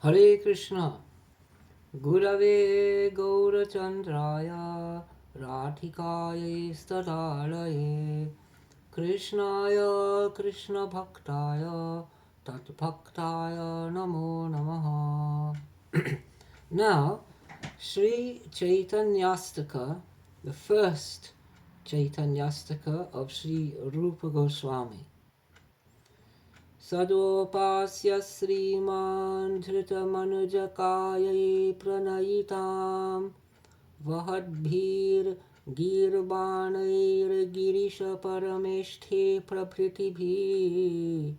Hare Krishna, Gurave Gaurachandraya, Radhikaya Stadalaye, Krishnaya Krishna Bhaktaya, Tat Bhaktaya Namo Namaha. Now, Sri Chaitanyastaka, the first Chaitanyastaka of Sri Rupa Goswami. Sadopasya Sriman Dhritamanujakaye Pranayitam Vahadbhir Girbanair Girisha Parameshthe Prabhritibhi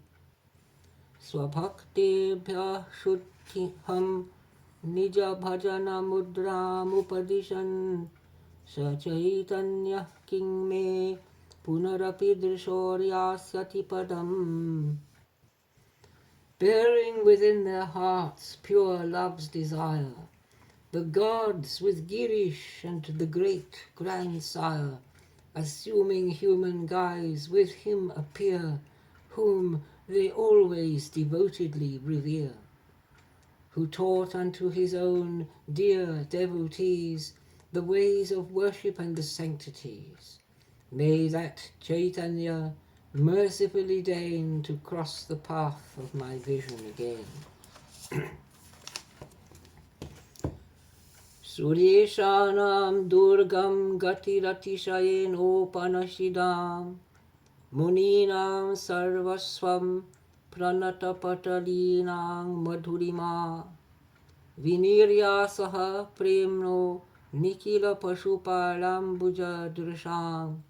Swabhaktebhyah Shuddhiham Nija Bhajana Mudram Upadishan Sachaitanyah King Me Punarapi Drishoryasyati Padam. Bearing within their hearts pure love's desire, the gods with Girish and the great grandsire, assuming human guise, with him appear, whom they always devotedly revere, who taught unto his own dear devotees the ways of worship and the sanctities. May that Chaitanya mercifully deign to cross the path of my vision again. Suryeshanam durgam gatiratishayenopanasidam muninam sarvaswam pranatapatalinam madhurima viniryasaha premno nikila pashupalambuja drisham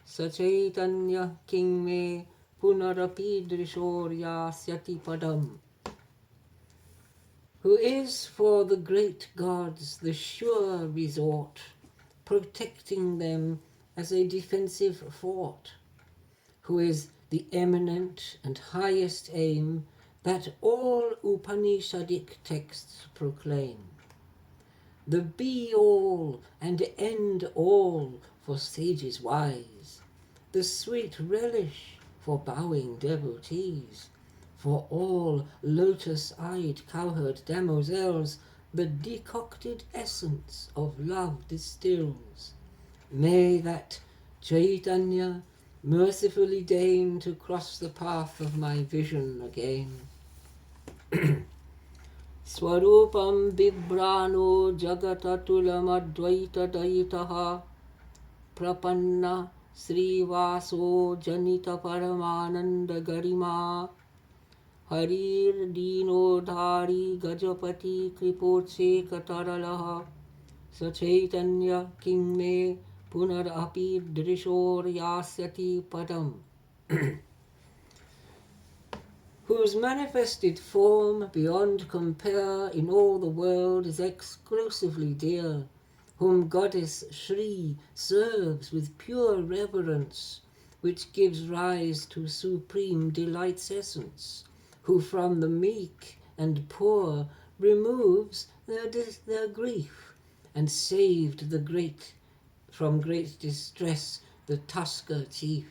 Sachaitanya King Me Punarapi Drishoryasyati Padam, who is for the great gods the sure resort, protecting them as a defensive fort, who is the eminent and highest aim that all Upanishadic texts proclaim, the be-all and end-all for sages wise, the sweet relish for bowing devotees, for all lotus-eyed cowherd damoiselles, the decocted essence of love distills. May that Chaitanya mercifully deign to cross the path of my vision again. Swarupam Bibrano Jagatatulam Advaita Prapanna Srivaso Janita Paramananda Garima Harir Dino Dhari Gajapati Kripotse Kataralaha Sachaitanya King Me Punarapi Drishor Yasyati Padam, whose manifested form beyond compare in all the world is exclusively dear, whom goddess Shri serves with pure reverence, which gives rise to supreme delight's essence, who from the meek and poor removes their grief, and saved the great from great distress the Tusker chief.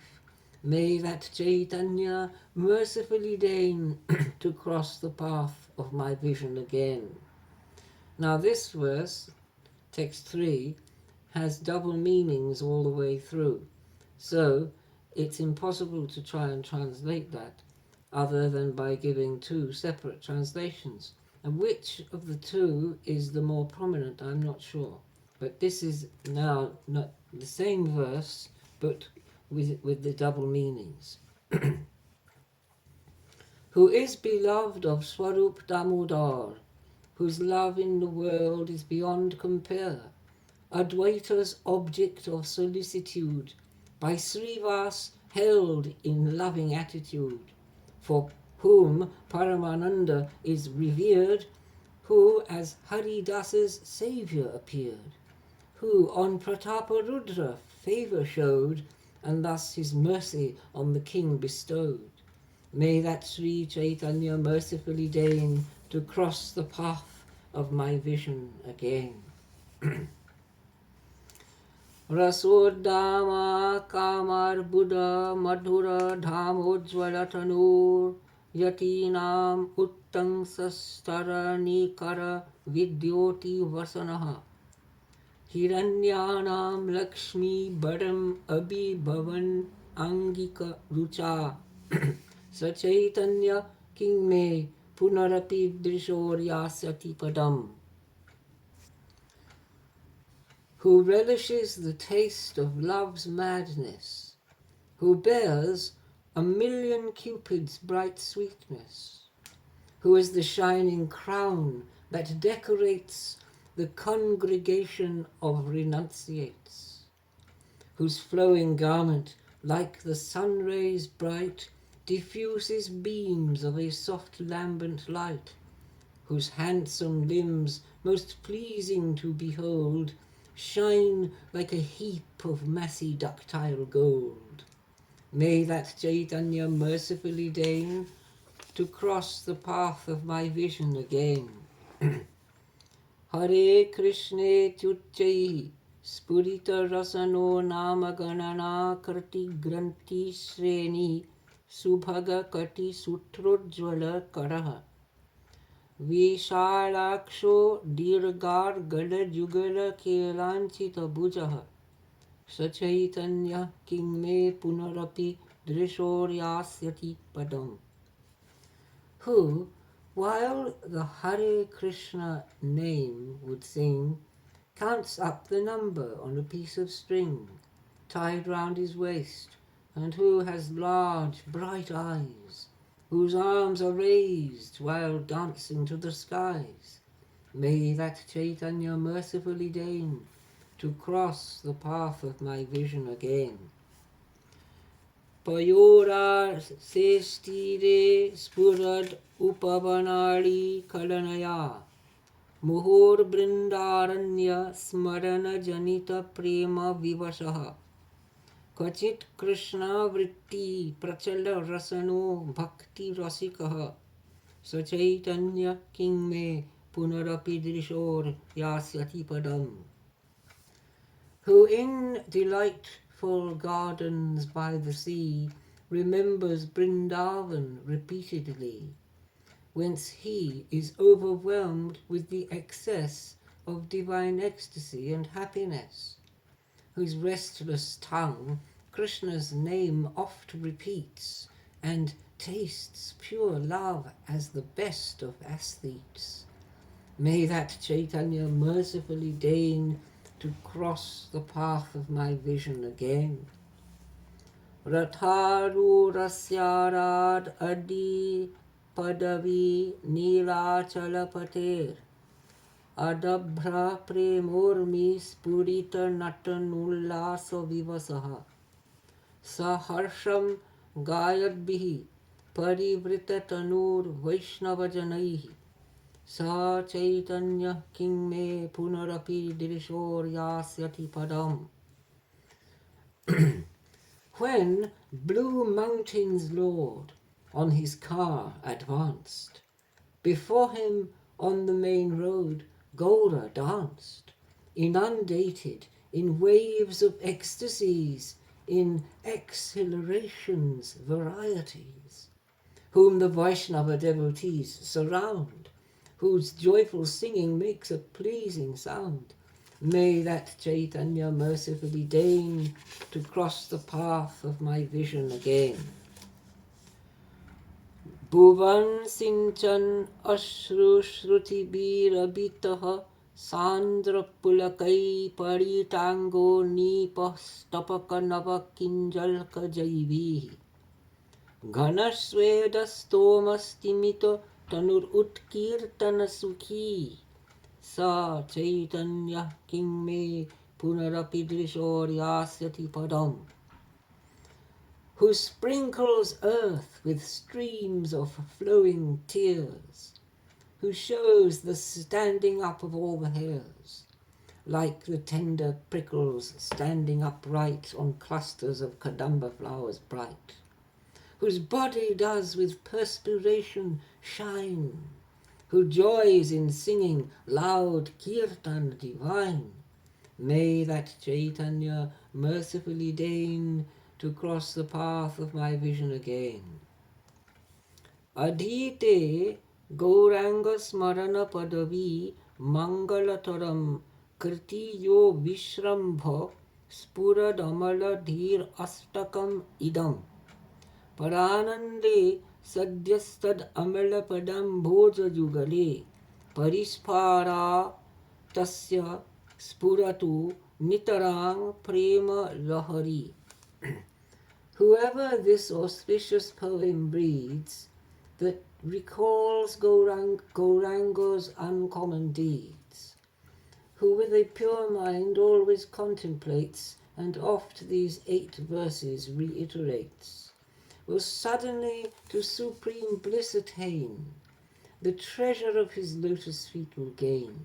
May that Chaitanya mercifully deign to cross the path of my vision again. Now this verse, text 3, has double meanings all the way through. So it's impossible to try and translate that other than by giving two separate translations. And which of the two is the more prominent, I'm not sure. But this is now not the same verse, but with the double meanings. Who is beloved of Swarup Damodar, whose love in the world is beyond compare, Advaita's object of solicitude, by Srivas held in loving attitude, for whom Paramananda is revered, who as Haridasa's saviour appeared, who on Prataparudra favour showed, and thus his mercy on the king bestowed. May that Sri Chaitanya mercifully deign to cross the path of my vision again. Rasodama Kamar Buddha Madhura Dhamojjvala Tanur yatinam uttangsastaranikara vidyoti vasanaha hiranyanam lakshmi baram abhibhavan angika rucha Sachaitanya king me punarapi drishoryasati padam. Who relishes the taste of love's madness, who bears a million cupids' bright sweetness, who is the shining crown that decorates the congregation of renunciates, whose flowing garment, like the sun rays bright, diffuses beams of a soft lambent light, whose handsome limbs, most pleasing to behold, shine like a heap of massy ductile gold. May that Chaitanya mercifully deign to cross the path of my vision again. Hare Krishna Tyuchaihi Spurita Rasano Nama Ganana Karti Granti Sreni Subhaga Kati Sutrojvala Karaha Vishalaksho Dirgar Gala Jugala Kelanchita Bujaha Sachaitanya King Me Punarapi Drishoryasati Padam. Who, while the Hare Krishna name would sing, counts up the number on a piece of string tied round his waist, and who has large bright eyes, whose arms are raised while dancing to the skies. May that Chaitanya mercifully deign to cross the path of my vision again. Payora sestire spurad upavanari kalanaya Muhur brindaranya smarana janita prema vivashaha Kachit Krishna vritti prachala rasano bhakti rasikaha Sachaitanya king me punarapi drishor yasyati padam. Who in delightful gardens by the sea remembers Brindavan repeatedly, whence he is overwhelmed with the excess of divine ecstasy and happiness, whose restless tongue Krishna's name oft repeats, and tastes pure love as the best of aesthetes. May that Chaitanya mercifully deign to cross the path of my vision again. Ratharu rasyarad adi padavi nilachalapater adabhra premurmi spurita natanullasa vivasaha saharsham gayadbihi parivrita tanur vaishnavajanaihi Sa Chaitanya king me punarapi dirishoryasati padam. When Blue Mountain's Lord on his car advanced, before him on the main road Gaura danced, inundated in waves of ecstasies, in exhilarations varieties, whom the Vaishnava devotees surround, whose joyful singing makes a pleasing sound. May that Chaitanya mercifully deign to cross the path of my vision again. Bhuvan sinchan ashru shruti birabitaha sandra pulakai paritango nipah stapaka nava kinjalka jaivihi Ghanasvedastomastimito tanur utkirtana sukhi Sa Chaitanya king me punarapi drishoryasati padam. Who sprinkles earth with streams of flowing tears, who shows the standing up of all the hairs, like the tender prickles standing upright on clusters of kadamba flowers bright, whose body does with perspiration shine, who joys in singing loud kirtan divine. May that Chaitanya mercifully deign to cross the path of my vision again. Adhite Gauranga Smarana Padavi Mangalataram Kritiyo Vishrambha Spuradamala Dhir Astakam Idam Paranande Sadyastad Amala Padam Bhoja Jugale Parispara Tasya Spuratu Nitarang Prema Lahari. Whoever this auspicious poem breathes, that recalls Gauranga's uncommon deeds, who with a pure mind always contemplates and oft these 8 verses reiterates, will suddenly to supreme bliss attain, the treasure of his lotus feet will gain,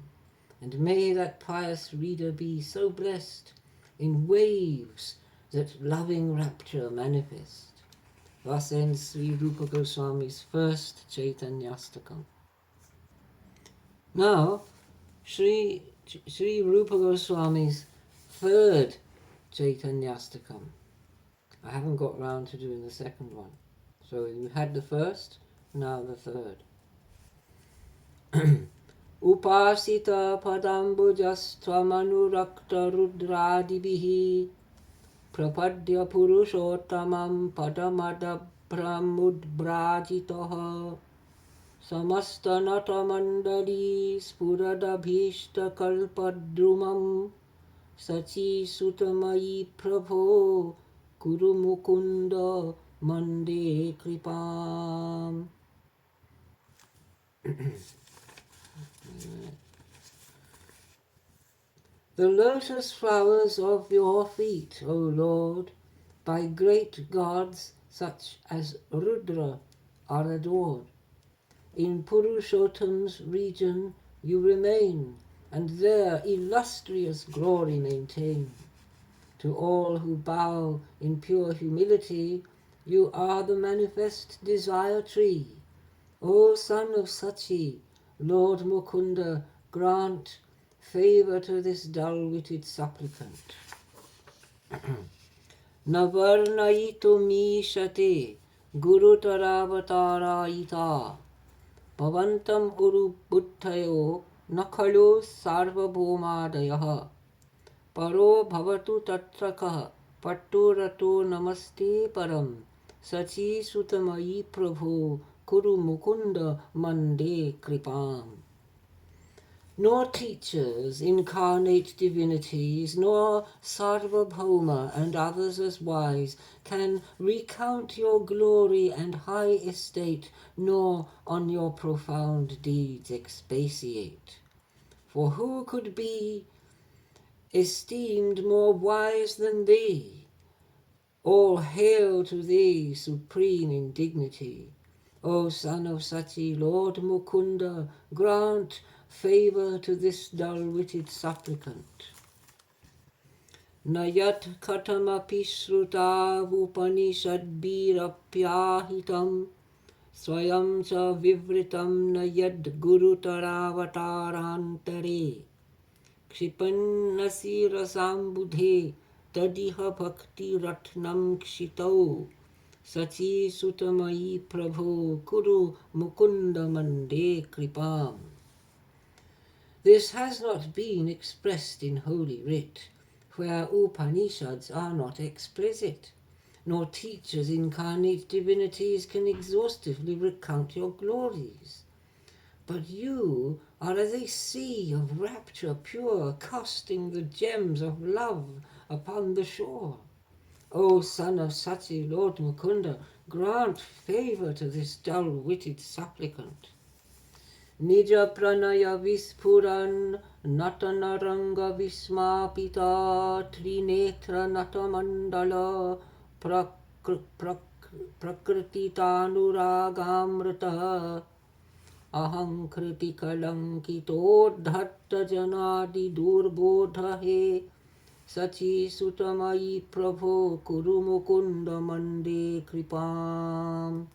and may that pious reader be so blessed in waves that loving rapture manifest. Thus ends Sri Rupa Goswami's first Chaitanyastakam. Now, Sri Rupa Goswami's third Chaitanyastakam. I haven't got round to doing the second one. So you had the first, now the third. Upasita padambujastvamanurakt rudradibihi Prapadya Purushottamam Padamadabramudbrajitoha Samastanatamandali Spuradabhishta Kalpadrumam Sachi Sutamayi Prabho Kurumukunda Mande Kripam. The lotus flowers of your feet, O Lord, by great gods such as Rudra are adored. In Purushottam's region you remain, and there illustrious glory maintain. To all who bow in pure humility, you are the manifest desire tree. O son of Sachi, Lord Mukunda, grant favor to this dull-witted supplicant. Navarnayitu mishate gurutaravataraita Bhavantam Guru Buddhayo Nakhalo Sarvabhomadayaha Paro Bhavatu Tatrakaha Patturato Namaste Param Sachi Sutamayi Prabhu Kuru Mukunda Mande Kripam. Nor teachers, incarnate divinities, nor Sarvabhauma and others as wise can recount your glory and high estate, nor on your profound deeds expatiate. For who could be esteemed more wise than thee? All hail to thee, supreme in dignity. O son of Sachi, Lord Mukunda, grant favor to this dull-witted supplicant. Nayat katamapi srutavupanisadbhirapyahitam swayam cha vivritam nayad gurutaravatarantare kshipannasi rasambudhe tadiha bhakti ratnam kshitau Sachi sutamayi prabho kuru mukunda mande kripam. This has not been expressed in Holy Writ, where Upanishads are not explicit, nor teachers incarnate divinities can exhaustively recount your glories. But you are as a sea of rapture pure, casting the gems of love upon the shore. O son of Sachi, Lord Mukunda, grant favor to this dull-witted supplicant. Nija pranaya vispuran natanaranga vismapita trinetra natamandala prakrititanuragamrita aham kritikalankito dhatta janadi durbodha he Sachi sutamayi prabho kuru mukunda mande kripam.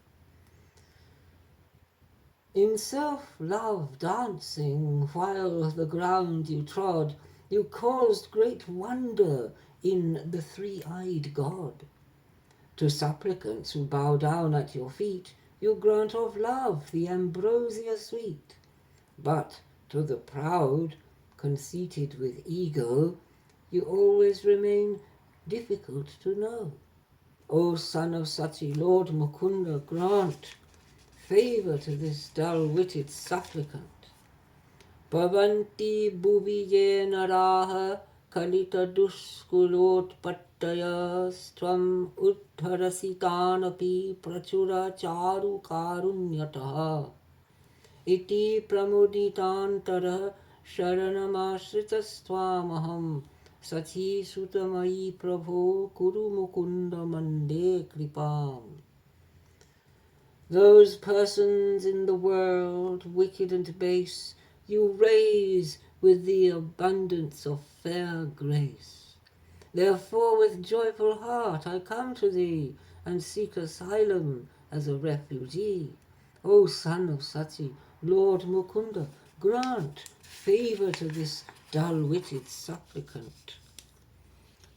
In self-love dancing, while the ground you trod, you caused great wonder in the three-eyed God. To supplicants who bow down at your feet, you grant of love the ambrosia sweet. But to the proud, conceited with ego, you always remain difficult to know. O son of Sachi, Lord Mukunda, grant favour to this dull-witted supplicant. Bhavanti bhuvi naraha kalita duskulotpattaya stvam uddharasitanapi prachura charu karunyataha iti pramuditantara sharanamashritastvamaham sachi sutamayi prabho kuru mukunda mande kripam. Those persons in the world, wicked and base, you raise with the abundance of fair grace. Therefore with joyful heart I come to thee, and seek asylum as a refugee. O son of Sachi, Lord Mukunda, grant favour to this dull-witted supplicant.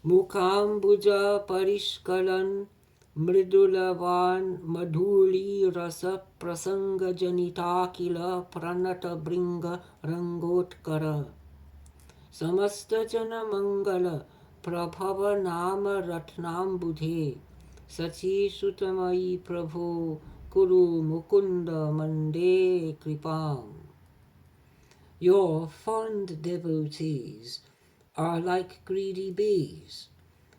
Mukambuja parishkalan mridulavan madhuli rasa prasanga janitakila pranata bringa rangotkara samasta jana mangala prabhava nama ratnam budhe sachi sutamayi prabho kuru mukunda mande kripam. Your fond devotees are like greedy bees,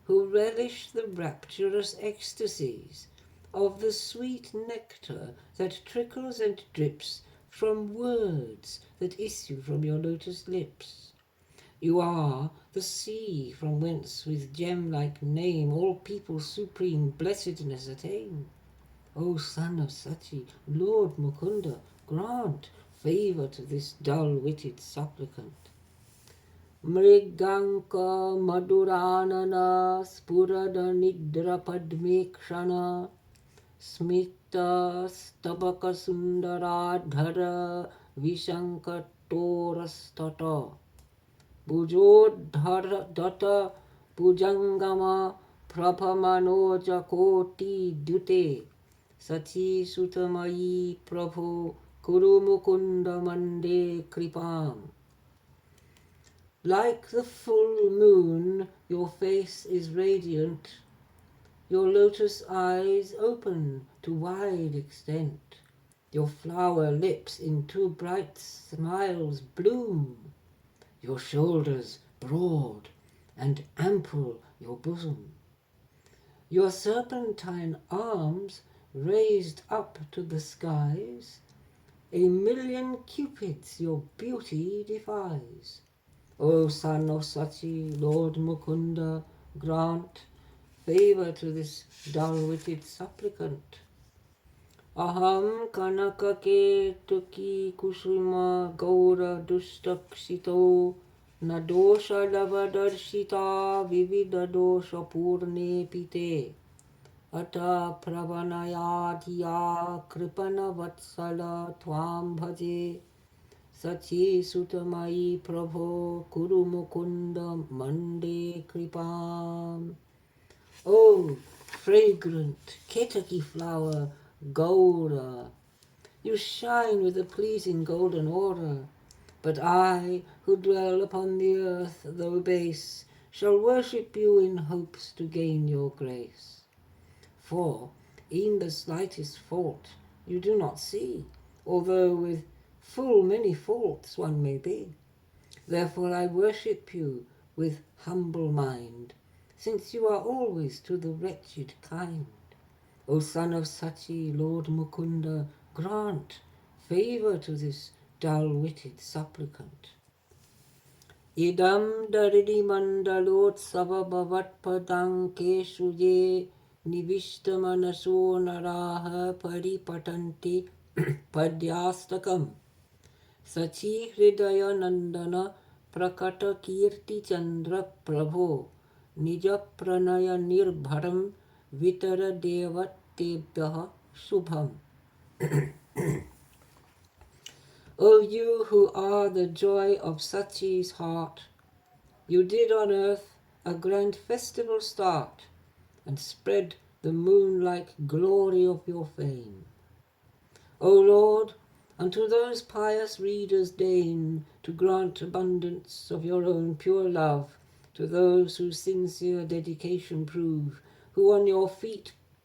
who relish the rapturous ecstasies of the sweet nectar that trickles and drips from words that issue from your lotus lips. You are the sea from whence with gem-like name all people supreme blessedness attain. O son of Sachi, Lord Mukunda, grant favour to this dull-witted supplicant. Mriganka maduranana spurada nidra padmekshana smita stabaka sundaradhara vishankatorastata bujodhara data bujangama prabhamanoja koti dute sachi sutamayi prabho kuru mukunda mande kripam. Like the full moon, your face is radiant, your lotus eyes open to wide extent, your flower lips in two bright smiles bloom, your shoulders broad and ample your bosom, your serpentine arms raised up to the skies, a million cupids your beauty defies. O son of Sachi, Lord Mukunda, grant favour to this dull-witted supplicant. Aham kanaka ketuki kusuma gaura dustakshito nadosha lavadarshita vivida dosha purne pite ata pravanayadhiya kripana vatsala tvam bhaje Sachi sutamayi prabho kuru mukunda mande kripam. Oh, fragrant ketaki flower, Gaura, you shine with a pleasing golden aura. But I, who dwell upon the earth, though base, shall worship you in hopes to gain your grace. For, in the slightest fault, you do not see, although with full many faults one may be. Therefore I worship you with humble mind, since you are always to the wretched kind. O son of Sachi, Lord Mukunda, grant favour to this dull-witted supplicant. Idam daridi mandalot savabhavat padang keshu ye nivishtamanaso naraha paripatanti padyastakam. Sachi hridaya nandana prakata kirti chandra prabho nija pranaya nirbharam vitara devatebhyaha shubham. O you who are the joy of Sachi's heart, you did on earth a grand festival start and spread the moon-like glory of your fame. O Lord, unto those pious readers deign to grant abundance of your own pure love, to those whose sincere dedication prove, who on your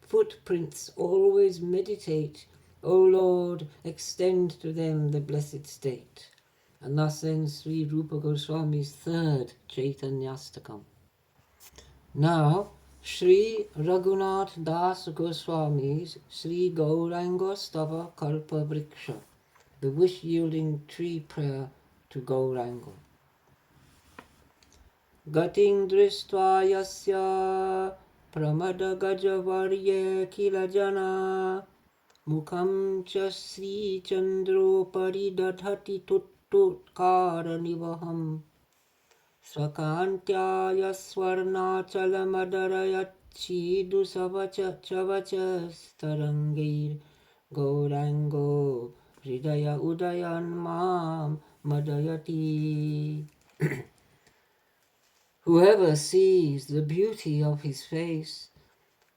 footprints always meditate. O Lord, extend to them the blessed state. And thus ends Sri Rupa Goswami's third Chaitanyastakam. Now, Sri Raghunatha Das Goswami's Sri Gauranga Stava Kalpa Vriksha, the wish-yielding tree prayer to Gauranga. Gating dristva yasya pramada gajavarye kilajana mukham cha sri chandro paridadhati tuttutkara nivaham Swakantyaya swarnachalamadaratchidu savachastarangir Gaurango hridaya udayan mam madayati. Whoever sees the beauty of his face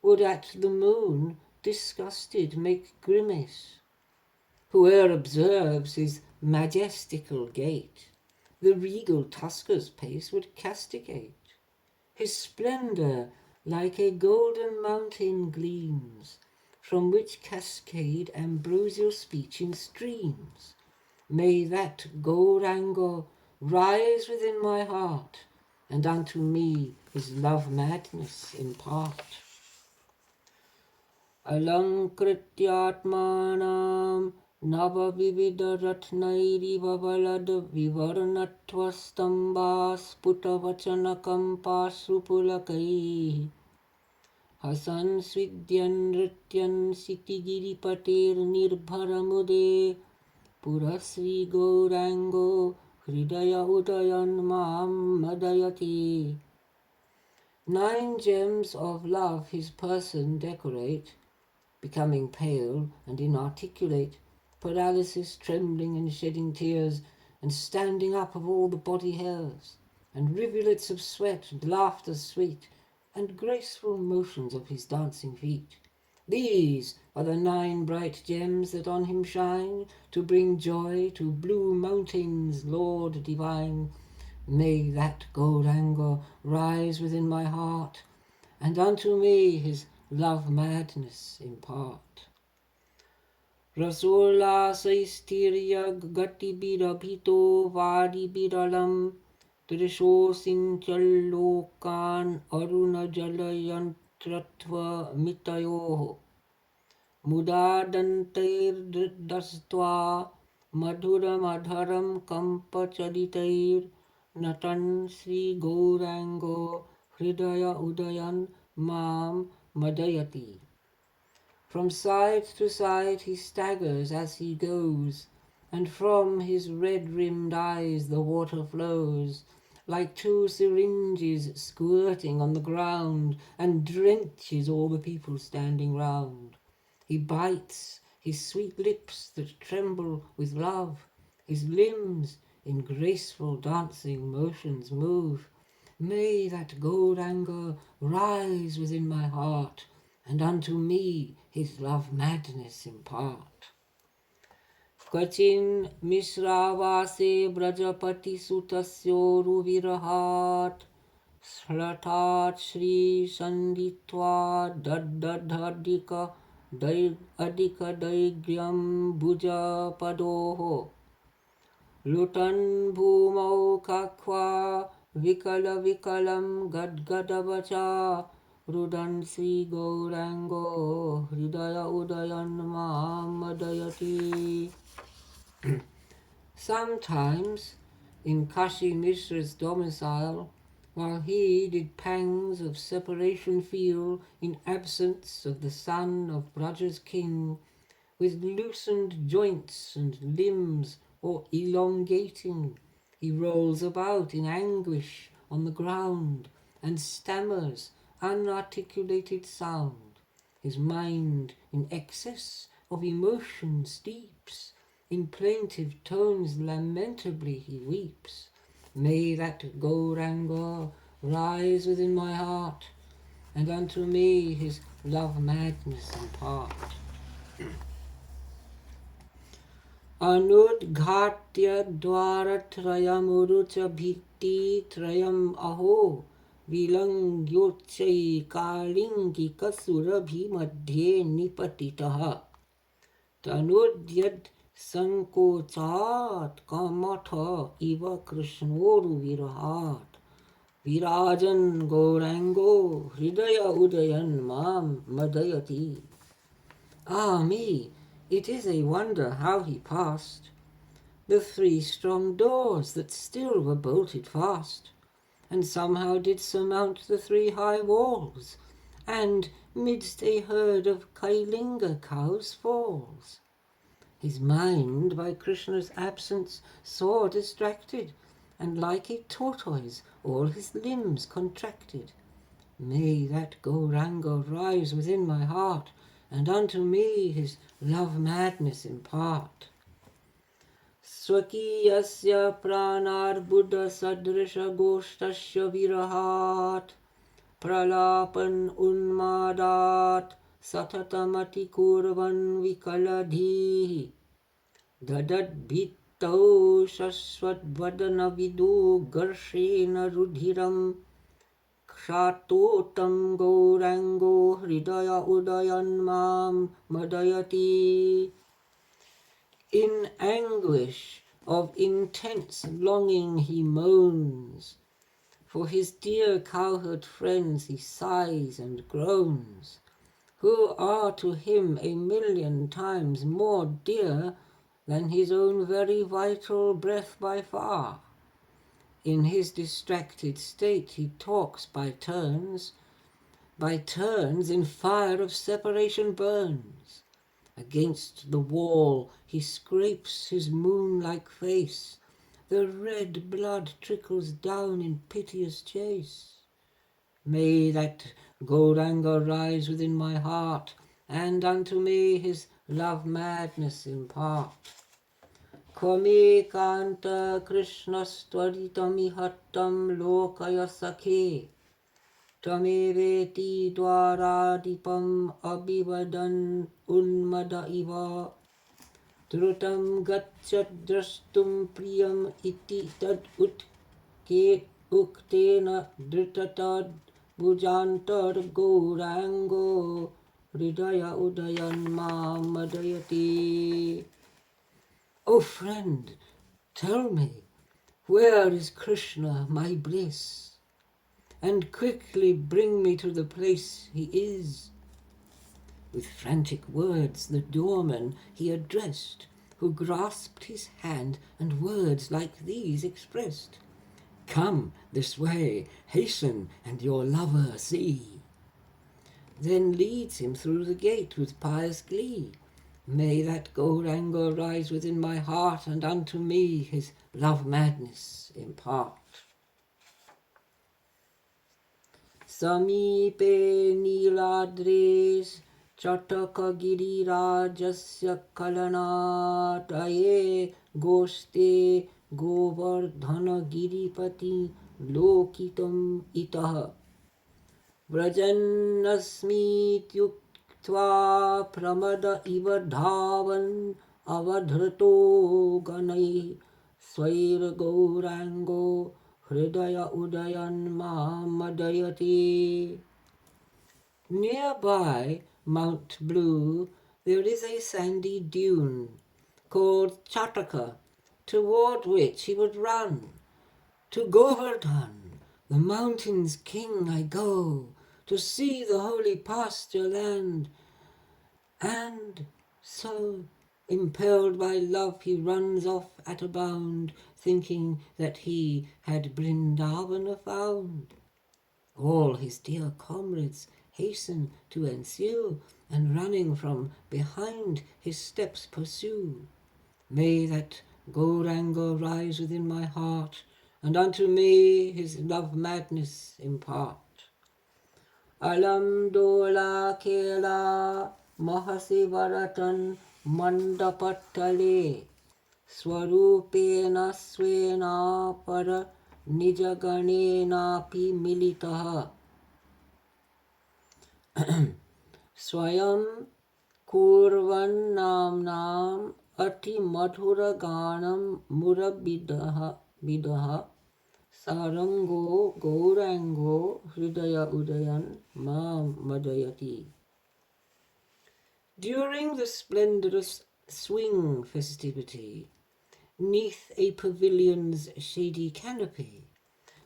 would at the moon disgusted make grimace. Whoe'er observes his majestical gait, the regal tusker's pace would castigate. His splendour like a golden mountain gleams, from which cascade ambrosial speech in streams. May that Gauranga rise within my heart, and unto me his love madness impart. Alankrityatmanam Nava vivida ratnairiva valada vivarnatva stambas putavachanakam pasrupulakai Hasan svidyan nrityan sitigiripatir nirbharamude Purasri Gaurango hridaya udayan mam madayati. 9 gems of love his person decorate, becoming pale and inarticulate, paralysis, trembling and shedding tears, and standing up of all the body hairs, and rivulets of sweat and laughter sweet, and graceful motions of his dancing feet. These are the 9 bright gems that on him shine, to bring joy to blue mountains, Lord divine. May that Gauranga rise within my heart, and unto me his love madness impart. Rasola saistirya gati birabhito vadi biralam Trisho sinchallokan aruna jalayantratva mitayoho Mudadantair dastva madhura madharam kampachaditair Natan Sri Gaurango hridaya udayan mam madayati. From side to side he staggers as he goes, and from his red-rimmed eyes the water flows, like 2 syringes squirting on the ground, and drenches all the people standing round. He bites his sweet lips that tremble with love, his limbs in graceful dancing motions move. May that Gauranga rise within my heart, and unto me his love madness impart. Kvachin misravase brajapati sutasyo ruvirahat Sratat Shri Sanditva Daddadhadika Adika Daigyam Bhuja Padoho Lutan Bhumau Kakwa Vikala Vikalam Gadgadavacha Rudan Sri Gaurango Hridaya Udayan Mahamadayati. Sometimes, in Kashi Mishra's domicile, while he did pangs of separation feel in absence of the son of Braja's king, with loosened joints and limbs or elongating, he rolls about in anguish on the ground and stammers unarticulated sound. His mind in excess of emotion steeps, in plaintive tones lamentably he weeps. May that Gauranga rise within my heart, and unto me his love madness impart. Anudghatya dwaratrayamurcha bhikti trayam aho vilangyochai kalingi kasurabhi madhye nipatitaha tanudyad sankochat kamatha iva krishnoru virahat virajan gaurango hridaya udayan mam madayati. Ah me, it is a wonder how he passed the 3 strong doors that still were bolted fast, and somehow did surmount the 3 high walls, and midst a herd of Kailinga cows falls. His mind by Krishna's absence sore distracted, and like a tortoise all his limbs contracted. May that Gauranga rise within my heart, and unto me his love madness impart. Swakiyasya pranarbuddha sadrisha goshtasya virahat pralapan unmadat satatamati kurvan vikaladhi dadad bhittau shasvat vidu garshena rudhiram Kshatotam Gaurango Hridaya Udayan Mam Madayati. In anguish of intense longing he moans, for his dear cowherd friends he sighs and groans, who are to him a million times more dear than his own very vital breath by far. In his distracted state he talks by turns in fire of separation burns. Against the wall he scrapes his moon-like face, the red blood trickles down in piteous chase. May that Gauranga rise within my heart, and unto me his love madness impart. Kwame kanta krishnastvaritamihhattam lokaya sakhe Tameveti dwaradipam abhivadan unmada iva Drutam gachat drastum priyam iti tad uktena dhritatad bhujantar gaurango hridaya udayan mamadayati. O friend, tell me, where is Krishna, my bliss? And quickly bring me to the place he is. With frantic words the doorman he addressed, who grasped his hand and words like these expressed. Come this way, hasten, and your lover see. Then leads him through the gate with pious glee. May that Gauranga rise within my heart, and unto me his love madness impart. Samipe Niladres Chataka Girirajasya Kalanataye Goste Govardhana Giripati Lokitam Itaha Vrajannasmi Tyuktva Pramada Iva Dhavan Avadhrato Ganai Swair Gaurango Hridaya Udayan Mamadayati. Nearby Mount Blue there is a sandy dune called Chataka, toward which he would run. To Govardhan, the mountain's king, I go, to see the holy pasture land. And so, impelled by love, he runs off at a bound, thinking that he had Brindavana found. All his dear comrades hasten to ensue, and running from behind his steps pursue. May that Gauranga rise within my heart, and unto me his love madness impart. Alam dola kela mahasivaratan mandapatale swarupena swena para nijaganena pi militaha swayam kurvan namnam Ati madhura ganam murabidaha sarango gaurango hridaya udayan mam madayati. During the splendorous swing festivity, 'neath a pavilion's shady canopy,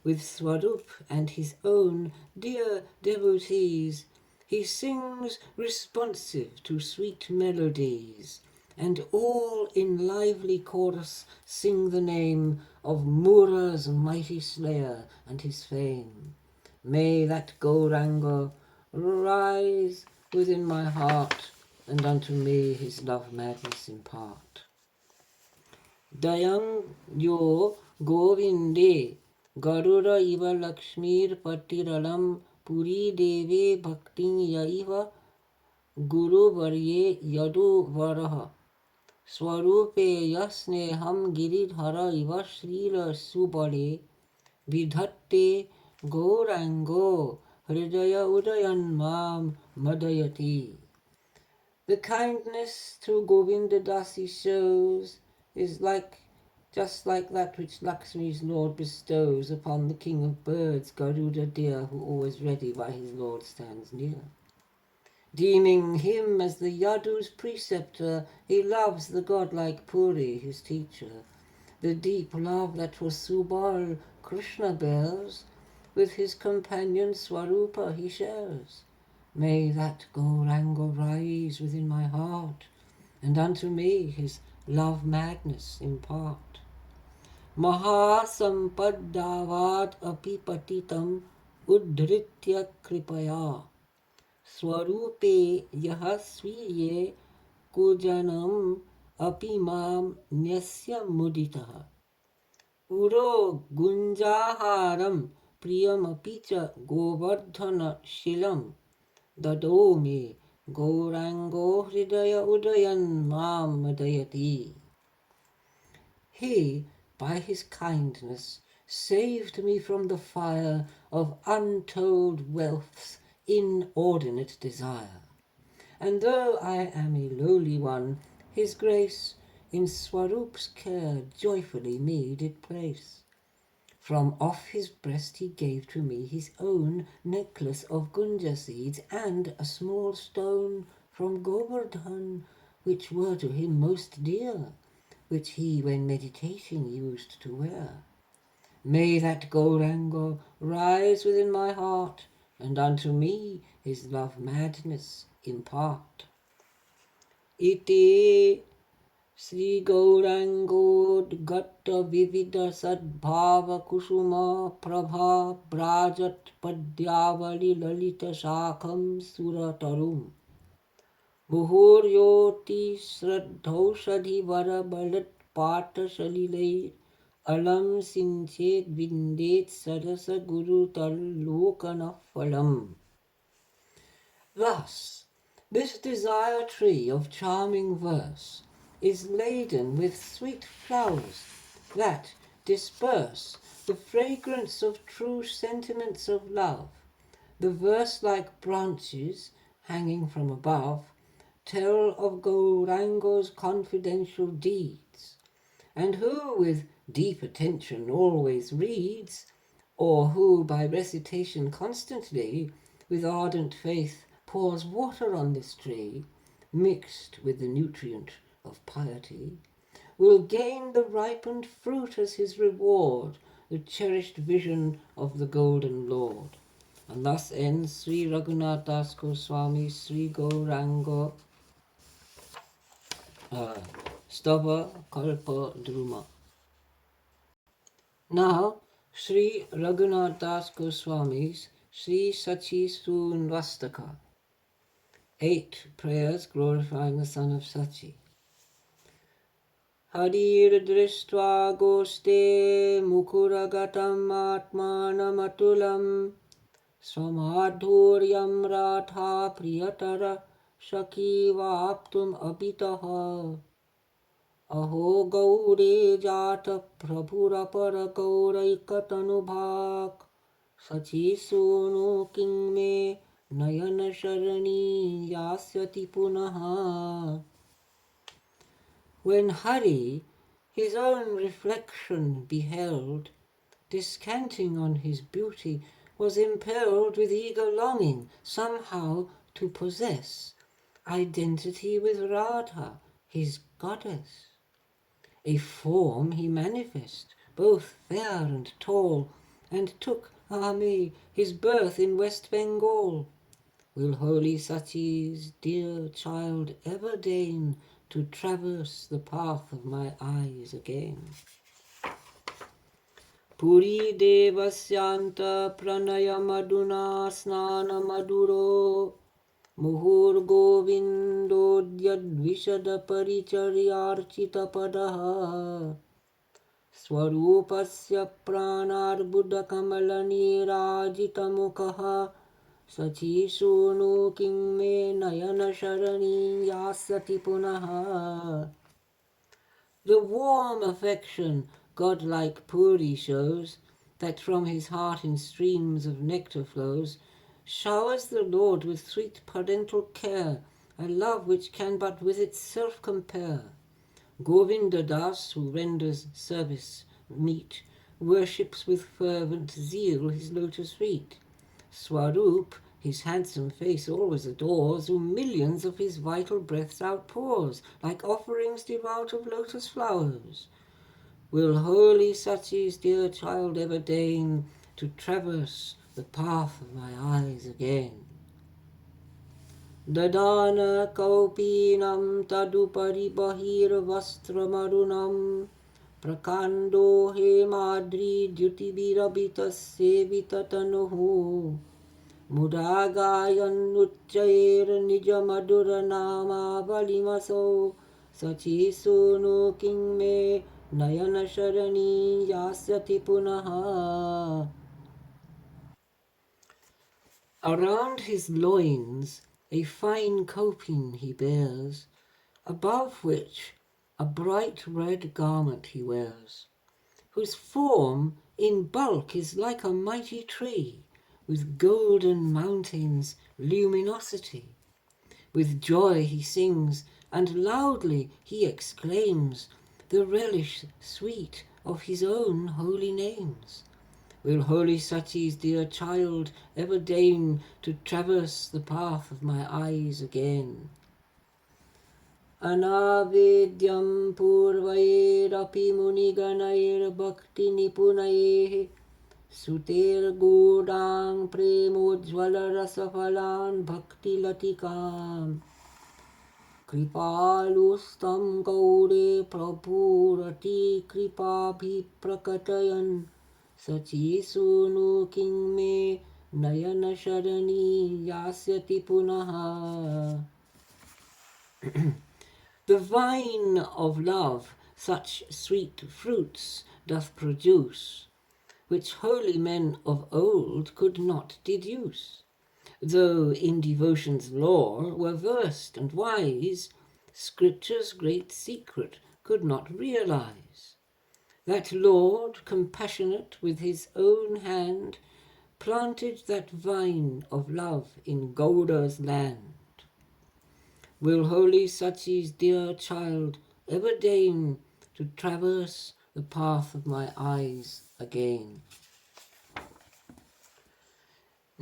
with Swarup and his own dear devotees, he sings responsive to sweet melodies, and all in lively chorus sing the name of Mura's mighty slayer and his fame. May that Gauranga rise within my heart, and unto me his love madness impart. Dayang yo Govinde Garura iva Lakshmir Patiralam Puri Deve Bhaktin Yaiva Guru Varye Yadu Varaha Swarupe Yasneham Giridhara iva Srila Subale Vidhatte Gaurango Hridaya Udayan Mam Madayati. The kindness through Govinda Dasi shows is just like that which Lakshmi's Lord bestows upon the king of birds, Garuda deer, who always ready by his Lord stands near. Deeming him as the Yadu's preceptor, he loves the godlike Puri, his teacher. The deep love that for Subal Krishna bears, with his companion Swarupa he shares. May that Gauranga rise within my heart, and unto me his love madness impart. Maha sampaddavat apipatitam uddhritya kripaya swarupe yahasviye kujanam apimam nyasya muditaha. Uro gunjaharam priyamapicha govardhana shilam Dadomi Gaurango Hridaya Udayan Mam Madayati. He, by his kindness, saved me from the fire of untold wealth's inordinate desire. And though I am a lowly one, his grace in Swarup's care joyfully me did place. From off his breast he gave to me his own necklace of gunja seeds and a small stone from Govardhan, which were to him most dear, which he when meditating used to wear. May that Gauranga rise within my heart, and unto me his love madness impart. Iti Sri Gaurangod-gatta vivida sadbhava kusuma prabha brajat padyavali lalita shakham suratarum. Muhuryoti sraddhaushadhi varabalat pata shalilai alam sinchet vindet sarasa guru talokana phalam. Thus, this desire tree of charming verse is laden with sweet flowers that disperse the fragrance of true sentiments of love. The verse-like branches hanging from above tell of Gauranga's confidential deeds, and who with deep attention always reads, or who by recitation constantly with ardent faith pours water on this tree, mixed with the nutrient of piety, will gain the ripened fruit as his reward, the cherished vision of the Golden Lord. And thus ends Sri Raghunatha Goswami Sri Gauranga Stava Kalpa Druma. Now, Sri Raghunatha Goswami's Sri Sachi Sunvastaka. 8 prayers glorifying the son of Sachi. Harir drishtva goste mukuragatam atmanam atulam swamadhuryam ratha priyatara shakiva aptum abitaha aho gaure jata prabhurapara gauraikatanubhak sachi sunu king me Nayana Sharani Yasyati Punaha. When Hari, his own reflection beheld, descanting on his beauty, was impelled with eager longing somehow to possess identity with Radha, his goddess. A form he manifest, both fair and tall, and took, ah me, his birth in West Bengal. Will holy Sachi's dear child ever deign to traverse the path of my eyes again? Puri devasyanta pranaya maduna snana maduro muhur govindodyad vishada paricharyarchita padaha Swarupasya pranarbuddhakamalaniराजितमुखः Sachi sunu king me nayana sharani yasati punaha. The warm affection godlike Puri shows, that from his heart in streams of nectar flows, showers the Lord with sweet parental care, a love which can but with itself compare. Govinda Das, who renders service meet, worships with fervent zeal his lotus feet. Swarup, his handsome face always adores, who millions of his vital breaths outpours, like offerings devout of lotus flowers. Will holy Sachi's dear child ever deign to traverse the path of my eyes again? Dadana kaupinam tadupari bahirvastramarunam prakando hemadri dyutibirabita sevitatanuhu mudagayan uccair nijamadura nama balimaso sachi sunu king me nayana sharani yasyati punaha. Around his loins a fine coping he bears, above which a bright red garment he wears, whose form in bulk is like a mighty tree, with golden mountains luminosity. With joy he sings, and loudly he exclaims the relish sweet of his own holy names. Will holy Sachi's dear child ever deign to traverse the path of my eyes again? Anavedyam purvairapi muniganair bhakti nipunayehe suter godang premojvala rasafalan bhakti latikam kripalustam gaure prabhurati kripabhi prakatayan Sachi sunu king me nayana sharani yasyati punaha. The vine of love such sweet fruits doth produce, which holy men of old could not deduce. Though in devotion's lore were versed and wise, Scripture's great secret could not realize. That Lord, compassionate with his own hand, planted that vine of love in Gauda's land. Will holy Sachi's dear child ever deign to traverse the path of my eyes again?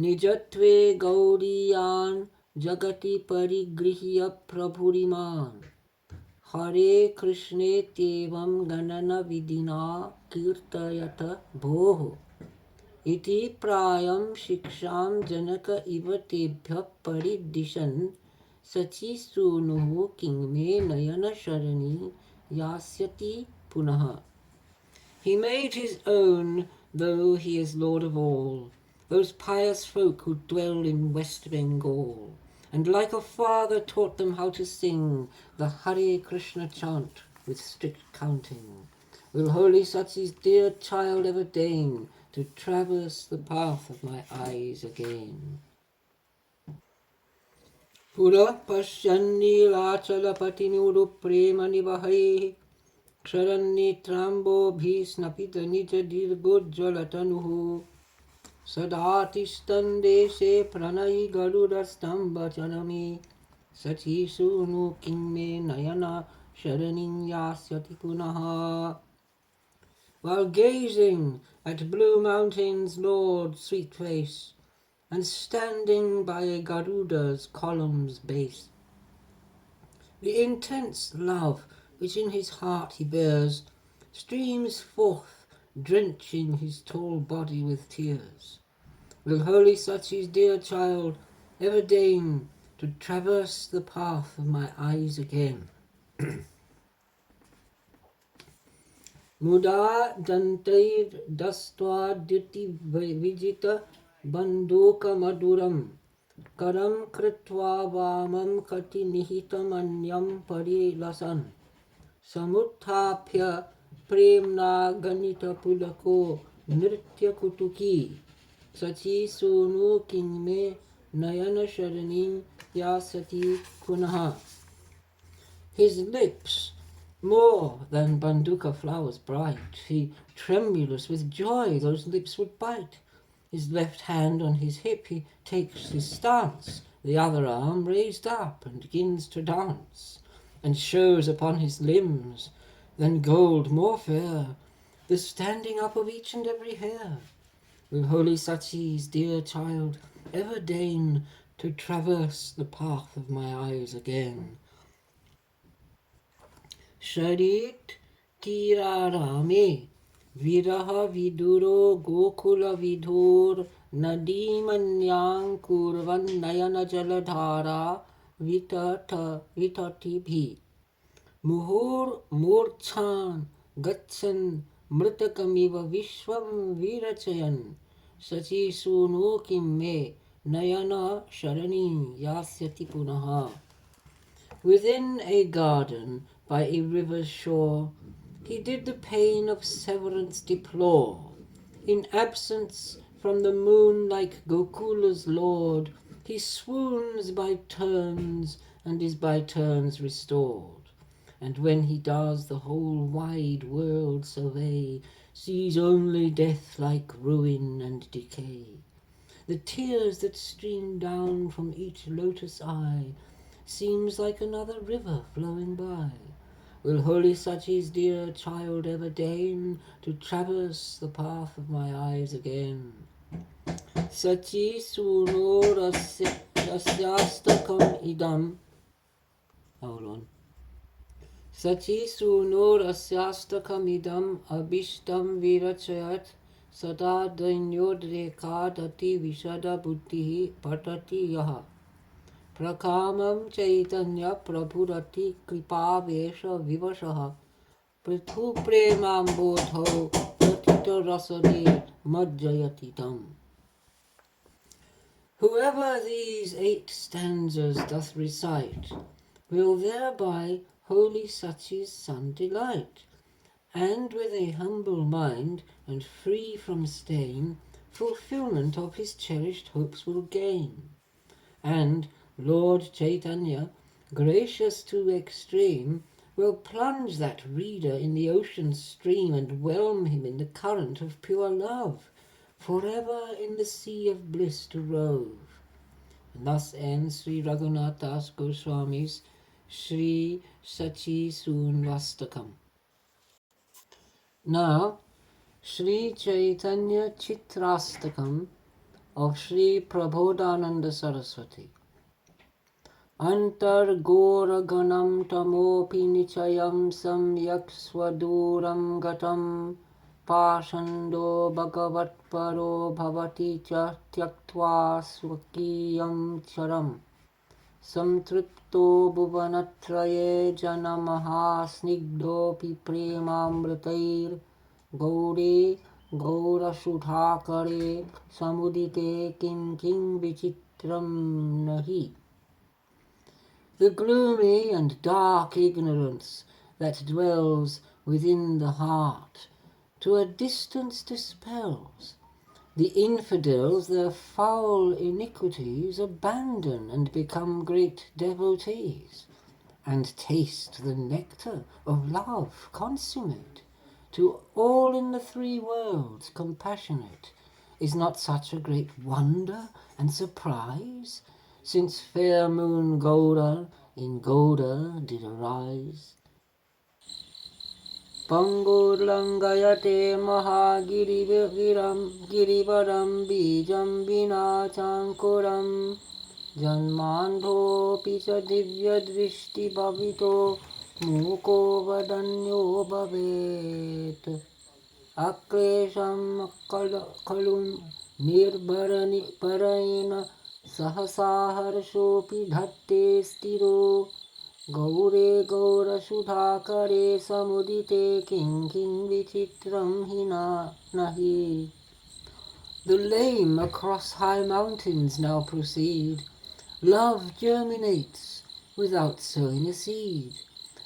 Nijatve Gaudiyan Jagati Parigrihya Prabhuriman Hare Krishne Tevam Ganana Vidina Kirtayata Bhoho Iti Prayam Shiksham Janaka Iva Tebhya Paridishan Sachi Sunuhu Kingme Nayana Sharani Yasyati Punaha. He made his own, though he is Lord of all, those pious folk who dwell in West Bengal, and like a father taught them how to sing the Hare Krishna chant with strict counting. Will holy Sachi's dear child ever deign to traverse the path of my eyes again? Pura Pasyanni Lachalapatinudu Prema Nivahai Ksharanni Trambo Bhisnapita Nija Dirgojjalatanuhu Sadatistande Se Pranai Garuda Stamba Chanami Sachi Sunu Kingme Nayana sharaning yasyati punaha. While gazing at Blue Mountain's Lord's sweet face, and standing by Garuda's column's base, the intense love which in his heart he bears streams forth, drenching his tall body with tears. Will holy Sachi's dear child ever deign to traverse the path of my eyes again? Muda dantair dastva dirti vijita banduka maduram karam kritva vamam kati nihitam anyam parilasan samuthapya premna ganita pulako nritya kutuki sachi sunu kingme nayana sharanin yasati punaha. His lips, more than banduka flowers bright, he tremulous with joy those lips would bite. His left hand on his hip he takes his stance, the other arm raised up and begins to dance, and shows upon his limbs, than gold more fair, the standing up of each and every hair. Will holy Sachi's dear child ever deign to traverse the path of my eyes again? Sharit tirarame viraha viduro gokula vidhur nadimanyang kurvan nayana jaladhara vitati bhi muhur murchan gatsan mritakamiva vishwam virachayan sachi sunu kimme nayana sharani yasyati punaha. Within a garden by a river's shore, he did the pain of severance deplore. In absence from the moon like Gokula's lord, he swoons by turns and is by turns restored. And when he does the whole wide world survey, sees only death like ruin and decay. The tears that stream down from each lotus eye seems like another river flowing by. Will holy Sachi's dear child ever deign to traverse the path of my eyes again? Sachi suno rasyastakam idam. Hold on. Sachi suno rasyastakam idam abhishtam virachayat sada dainyodrekadati vishada buddhihi patati yaha. Prakamam Chaitanya Prabhurati Kripavesha Vivashaha Prithu Premam Bodho Pratita Rasade Madjayatitam. Whoever these 8 stanzas doth recite will thereby holy Sachi's son delight, and with a humble mind and free from stain fulfilment of his cherished hopes will gain. And Lord Chaitanya, gracious to extreme, will plunge that reader in the ocean stream and whelm him in the current of pure love, forever in the sea of bliss to rove. And thus ends Sri Raghunatha Goswami's Sri Sachi Sunvastakam. Now, Sri Chaitanya Chitrastakam of Sri Prabodhananda Saraswati. Antar Gauraganam tamopi nichayam samyak swaduram gatam pashando bhagavat paro bhavati cha tyaktva swakiyam charam samtripto bhuvanatraye janamaha snigdhopi premamritair gaure gaurasudhakare samudite kim vichitram nahi. The gloomy and dark ignorance that dwells within the heart to a distance dispels. The infidels their foul iniquities abandon and become great devotees, and taste the nectar of love consummate. To all in the 3 worlds compassionate, is not such a great wonder and surprise? Since fair moon Gaura in Gouda did arise. Pangurlangayate Mahagirivaram Bijam Vinachankuram Janmandhopi cha divya drishti bhavito Muko vadanyo bhavet Aklesham kalum nirbharani parayena Sahasaharshopi dhatte stiro Gaure gaura sudhakare samudite king vichitram hina nahi. The lame across high mountains now proceed. Love germinates without sowing a seed.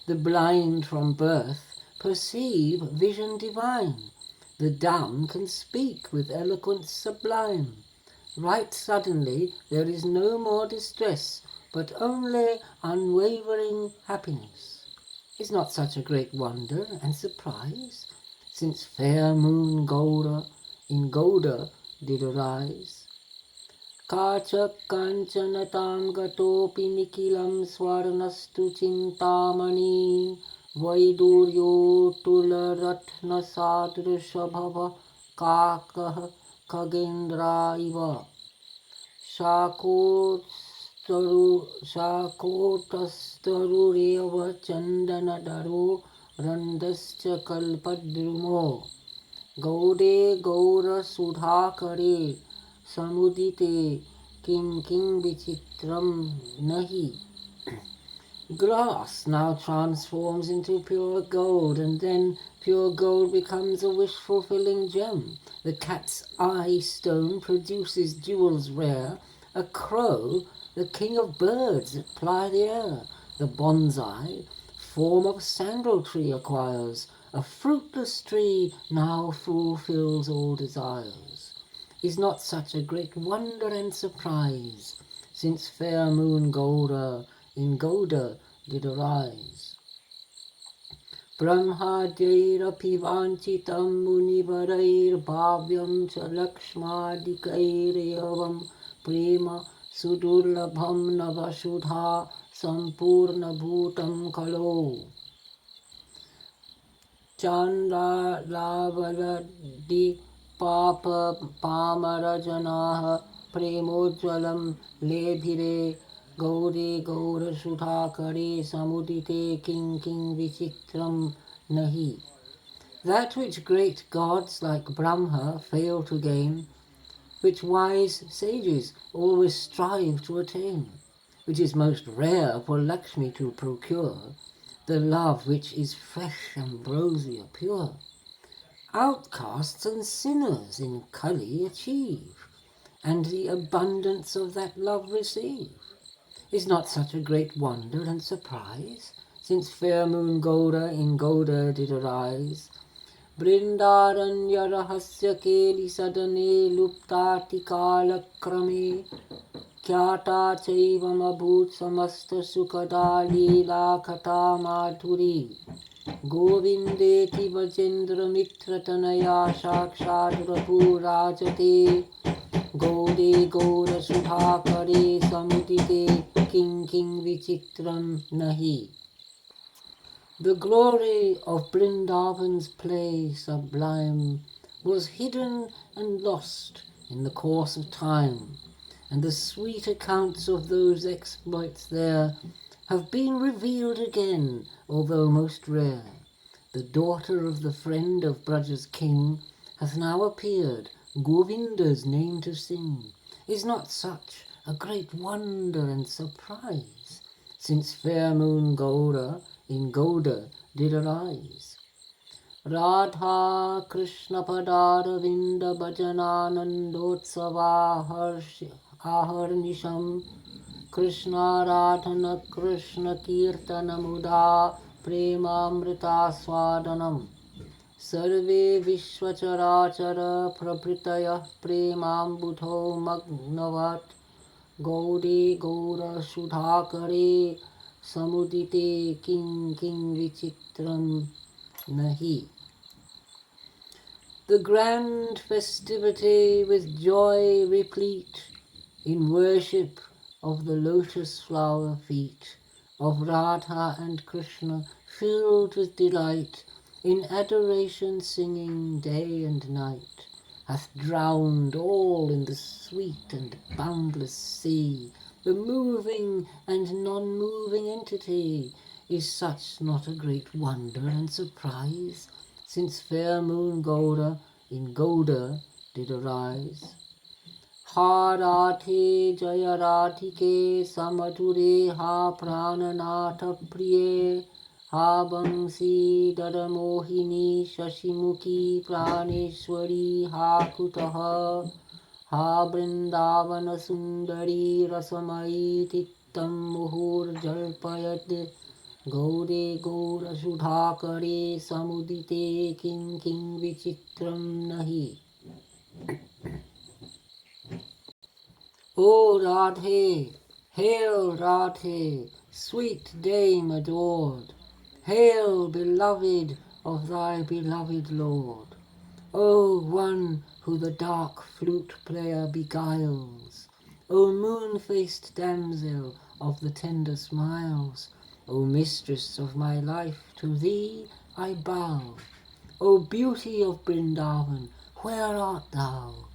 The blind from birth perceive vision divine. The dumb can speak with eloquence sublime. Right suddenly there is no more distress, but only unwavering happiness. Is not such a great wonder and surprise, since fair moon Gaura in Gauda did arise? Kachak kanchanatam gatopi nikilam swarnastu chintamani vaiduryo tularatna sadrishabhava kakah kagendra iva shakotastarureva chandanadaro randascha kalpadrumo Gaude gaura sudhakare samudite kim vichitram nahi. Glass now transforms into pure gold, and then pure gold becomes a wish-fulfilling gem. The cat's eye stone produces jewels rare. A crow, the king of birds that ply the air. The bonsai, form of sandal tree acquires. A fruitless tree now fulfills all desires. Is not such a great wonder and surprise, since fair moon Gaura in Gauda did arise? Brahmajairapi vanchitam munivarair bhavyam cha lakshmadikairevam prema sudurlabham navasudha sampurna bhutam kalo Chanda lavaladi papa pamarajanaha premojvalam lebhire gauri gaura sudhakare samudite king vichitram nahi. That which great gods like Brahma fail to gain, which wise sages always strive to attain, which is most rare for Lakshmi to procure, the love which is fresh ambrosia pure, outcasts and sinners in Kali achieve, and the abundance of that love receive. Is not such a great wonder and surprise, since fair moon Gaura in Gauda did arise? Brindaranya rahasya keli sadane luptati kala krame Khyata chaivam abhut samasta sukada leela kata madhuri Govindeti vajendra mitratanaya shakshad rapu rajate Gaude gaura sudhakare samudite king vichitram nahi. The glory of Brindavan's play sublime was hidden and lost in the course of time, and the sweet accounts of those exploits there have been revealed again, although most rare. The daughter of the friend of Braja's king hath now appeared, Govinda's name to sing. Is not such a great wonder and surprise, since fair moon Gaura in Gauda did arise? Radha Krishna Padaravinda Bhajananandotsava Aharnisham Krishna Radhana Krishna Kirtana Muda Premamrita Swadanam Sarve Vishwacharachara Prabhritaya Premambudho Magnavat Gauri Gaura Sudhakare Samudite king vichitram nahi. The grand festivity with joy replete in worship of the lotus flower feet of Radha and Krishna, filled with delight, in adoration singing day and night, hath drowned all in the sweet and boundless sea. The moving and non-moving entity is such not a great wonder and surprise, since fair moon Gaura in Gauda did arise. Ha Radhe Jaya Radhike Samadhure Ha Prananatha Priye Ha Bansi Dadamohini Shashimukhi Praneshwari Ha Kutaha Ha Vrindavana Sundari Rasamai Tittam Muhur Jalpayat Gaure Gaura Sudhakare Samudite King King Vichitram Nahi. O Radhe, hail Radhe, sweet dame adored, hail beloved of thy beloved Lord. O one who the dark flute player beguiles, O moon-faced damsel of the tender smiles, O mistress of my life, to thee I bow. O beauty of Vrindavan, where art thou?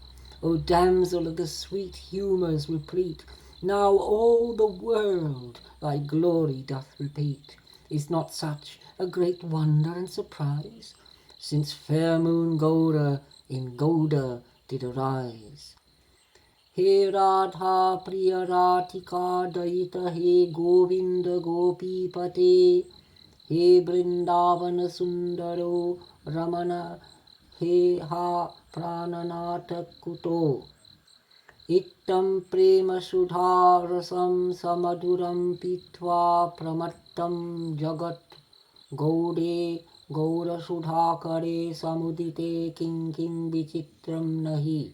O damsel of the sweet humours replete, now all the world thy glory doth repeat. Is not such a great wonder and surprise, since fair moon Gaura in Gauda did arise? He Radha Priya Radhika Daita He Govinda Gopi Pate He Vrindavana Sundaro Ramana He Ha Prananatha Kuto Ittam Prema Sudha Rasam Samaduram Pitva Pramattam Jagat Gaude Gaura Sudhakare Samudite King King Vichitram Nahi.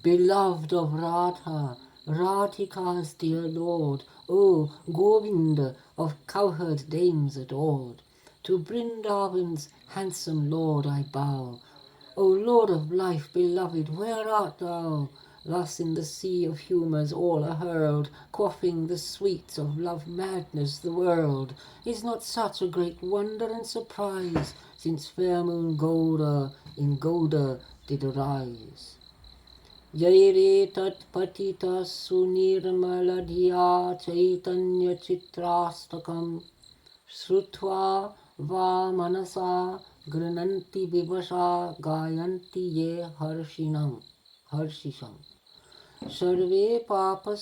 Beloved of Radha, Radhika's dear lord, O Govinda of cowherd dames adored, to Vrindavan's handsome lord I bow. O Lord of life beloved, where art thou? Thus in the sea of humours all are hurled, quaffing the sweets of love madness the world. Is not such a great wonder and surprise, since fair moon Gaura in Gauda did arise? Jaire tat patita sunirmaladhiya Chaitanya Chitrastakam Shrutva va manasa grananti vivasha gayanti ye harshisham. Sarve papa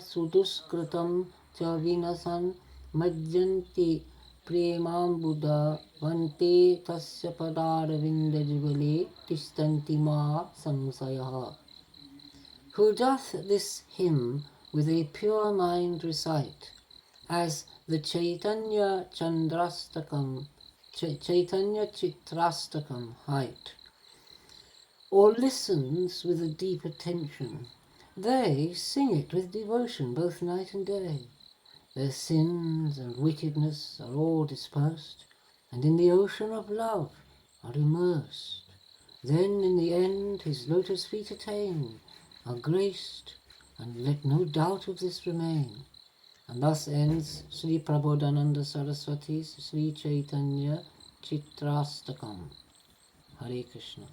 suduskritam cha vinasan majjanti premambuddha vante tasya padaravinda jivale tistanti ma samsayaha. Who doth this hymn with a pure mind recite, as the Chaitanya Chitrastakam height, or listens with a deep attention, they sing it with devotion both night and day. Their sins and wickedness are all dispersed, and in the ocean of love are immersed. Then in the end his lotus feet attain, are graced, and let no doubt of this remain. And thus ends Sri Prabodhananda Saraswati's Sri Chaitanya Chitrastakam. Hare Krishna.